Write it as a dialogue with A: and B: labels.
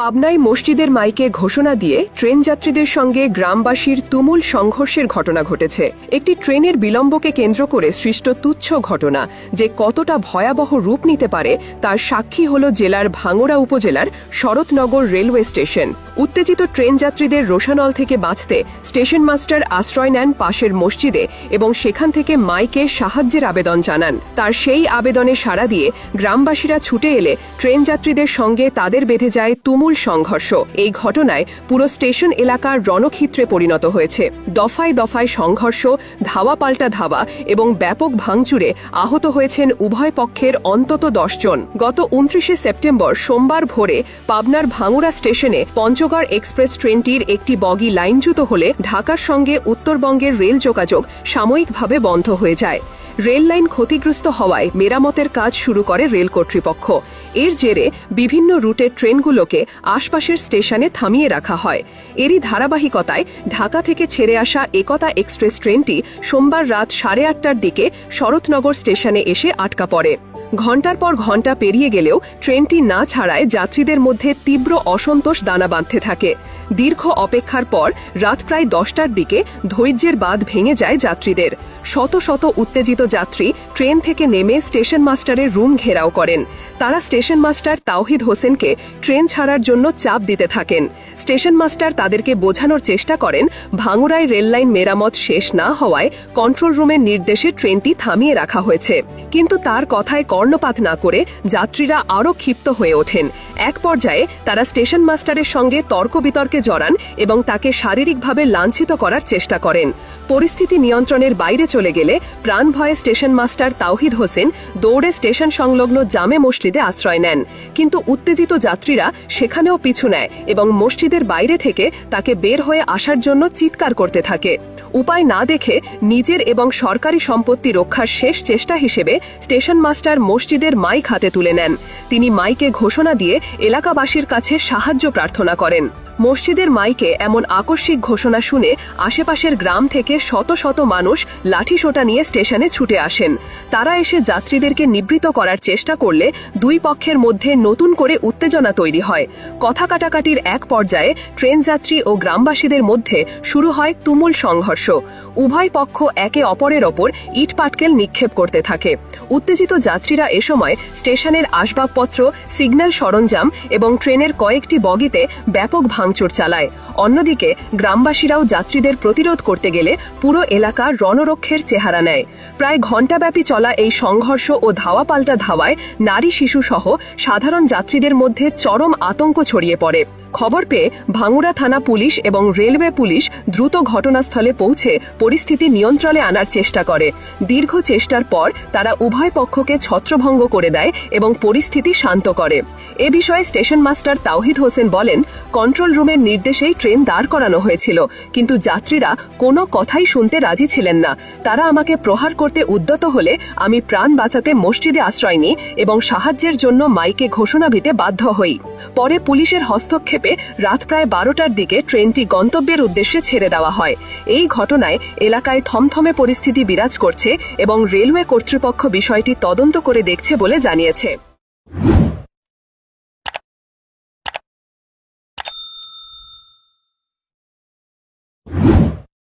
A: পাবনায় মসজিদের মাইকে ঘোষণা দিয়ে ট্রেন যাত্রীদের সঙ্গে গ্রামবাসীর তুমুল সংঘর্ষের ঘটনা ঘটেছে। একটি ট্রেনের বিলম্বকে কেন্দ্র করে সৃষ্ট তুচ্ছ ঘটনা যে কতটা ভয়াবহ রূপ নিতে পারে তার সাক্ষী হল জেলার ভাঙড়া উপজেলার শরৎনগর রেলওয়ে স্টেশন। উত্তেজিত ট্রেন যাত্রীদের রোষানল থেকে বাঁচতে স্টেশন মাস্টার আশ্রয় নেন পাশের মসজিদে এবং সেখান থেকে মাইকে সাহায্যের আবেদন জানান। তার সেই আবেদনে সাড়া দিয়ে গ্রামবাসীরা ছুটে এলে ট্রেন যাত্রীদের সঙ্গে তাদের বেঁধে যায় তুমুল সংঘর্ষ। এই ঘটনায় পুরো স্টেশন এলাকার রণক্ষেত্রে পরিণত হয়েছে। দফায় দফায় সংঘর্ষ, ধাওয়া পাল্টা ধাওয়া এবং ব্যাপক ভাঙচুরে আহত হয়েছেন উভয় পক্ষের অন্তত 10 জন। গত 29 সেপ্টেম্বর সোমবার ভোরে পাবনার ভাঙড়া স্টেশনে পঞ্চগড় এক্সপ্রেস ট্রেনটির একটি বগি লাইনচ্যুত হলে ঢাকার সঙ্গে উত্তরবঙ্গের রেল যোগাযোগ সাময়িকভাবে বন্ধ হয়ে যায়। রেল লাইন ক্ষতিগ্রস্ত হওয়ায় মেরামতের কাজ শুরু করে রেল কর্তৃপক্ষ। এর জেরে বিভিন্ন রুটের ট্রেনগুলোকে আশপাশের স্টেশনে থামিয়ে রাখা হয়। এরই ধারাবাহিকতায় ঢাকা থেকে ছেড়ে আসা একতা এক্সপ্রেস ট্রেনটি সোমবার রাত 8:30টার দিকে শরৎনগর স্টেশনে এসে আটকা পড়ে। ঘণ্টার পর ঘণ্টা পেরিয়ে গেলেও ট্রেনটি না ছাড়ায় যাত্রীদের মধ্যে তীব্র অসন্তোষ দানা বাঁধতে থাকে। দীর্ঘ অপেক্ষার পর রাত প্রায় 10টার দিকে ধৈর্যের বাঁধ ভেঙে যায় যাত্রীদের। শত শত উত্তেজিত যাত্রী ট্রেন থেকে নেমে স্টেশন মাস্টারের রুম ঘেরাও করেন। তারা স্টেশন মাস্টার তাওহিদ হোসেনকে ট্রেন ছাড়ার জন্য চাপ দিতে থাকেন। স্টেশন মাস্টার তাদেরকে বোঝানোর চেষ্টা করেন ভাঙড়ায় রেললাইন মেরামত শেষ না হওয়ায় কন্ট্রোল রুমের নির্দেশে ট্রেনটি থামিয়ে রাখা হয়েছে। কিন্তু তার কথায় কর্ণপাত না করে যাত্রীরা আরও ক্ষিপ্ত হয়ে ওঠেন। এক পর্যায়ে তারা স্টেশন মাস্টারের সঙ্গে তর্ক বিতর্কে জড়ান এবং তাকে শারীরিকভাবে লাঞ্ছিত করার চেষ্টা করেন। পরিস্থিতি নিয়ন্ত্রণের বাইরে চলে গেলে প্রাণভয়ে স্টেশন মাস্টার তাওহিদ হোসেন দৌড়ে স্টেশন সংলগ্ন জামে মসজিদে আশ্রয় নেন। কিন্তু উত্তেজিত যাত্রীরা সেখানেও পিছু নেয় এবং মসজিদের বাইরে থেকে তাকে বের হয়ে আসার জন্য চিৎকার করতে থাকে। উপায় না দেখে নিজের এবং সরকারি সম্পত্তি রক্ষার শেষ চেষ্টা হিসেবে স্টেশন মাস্টার মসজিদের মাইক হাতে তুলে নেন। তিনি মাইকে ঘোষণা দিয়ে এলাকাবাসীর কাছে সাহায্য প্রার্থনা করেন। মসজিদের মাইকে এমন আকস্মিক ঘোষণা শুনে আশেপাশের গ্রাম থেকে শত শত মানুষ লাঠিসোঁটা নিয়ে স্টেশনে ছুটে আসেন। তারা এসে যাত্রীদেরকে নিবৃত্ত করার চেষ্টা করলে দুই পক্ষের মধ্যে নতুন করে উত্তেজনা তৈরি হয়। কথা কাটাকাটির এক পর্যায়ে ট্রেন যাত্রী ও গ্রামবাসীদের মধ্যে শুরু হয় তুমুল সংঘর্ষ। উভয় পক্ষ একে অপরের ওপর ইট পাটকেল নিক্ষেপ করতে থাকে। উত্তেজিত যাত্রীরা এ সময় স্টেশনের আসবাবপত্র, সিগন্যাল সরঞ্জাম এবং ট্রেনের কয়েকটি বগিতে ব্যাপক ভাঙচুর চালায়। অন্যদিকে গ্রামবাসীরাও যাত্রীদের প্রতিরোধ করতে গেলে পুরো এলাকা রণরক্ষের চেহারা নেয়। প্রায় ঘণ্টাব্যাপী চলা এই সংঘর্ষ ও ধাওয়া পাল্টা ধাওয়ায় নারী, শিশু সহ সাধারণ যাত্রীদের মধ্যে চরম আতঙ্ক ছড়িয়ে পড়ে। খবর পেয়ে ভাঙড়া থানা পুলিশ এবং রেলওয়ে পুলিশ দ্রুত ঘটনাস্থলে পৌঁছে পরিস্থিতি নিয়ন্ত্রণে আনার চেষ্টা করে। দীর্ঘ চেষ্টার পর তারা উভয় পক্ষকে ছত্রভঙ্গ করে দেয় এবং পরিস্থিতি শান্ত করে। এ বিষয়ে স্টেশন মাস্টার তাওহিদ হোসেন বলেন, কন্ট্রোল রুমের নির্দেশেই ট্রেন দাঁড় করানো হয়েছিল, কিন্তু যাত্রীরা কোনো কথাই শুনতে রাজি ছিলেন না। তারা আমাকে প্রহার করতে উদ্যত হলে আমি প্রাণ বাঁচাতে মসজিদে আশ্রয় নিই এবং সাহায্যের জন্য মাইকে ঘোষণা দিতে বাধ্য হই। পরে পুলিশের হস্তক্ষেপে রাত প্রায় 12টার দিকে ট্রেনটি গন্তব্যের উদ্দেশ্যে ছেড়ে দেওয়া হয়। এই ঘটনায় এলাকায় থমথমে পরিস্থিতি বিরাজ করছে এবং রেলওয়ে কর্তৃপক্ষ বিষয়টি তদন্ত করে দেখছে বলে জানিয়েছে।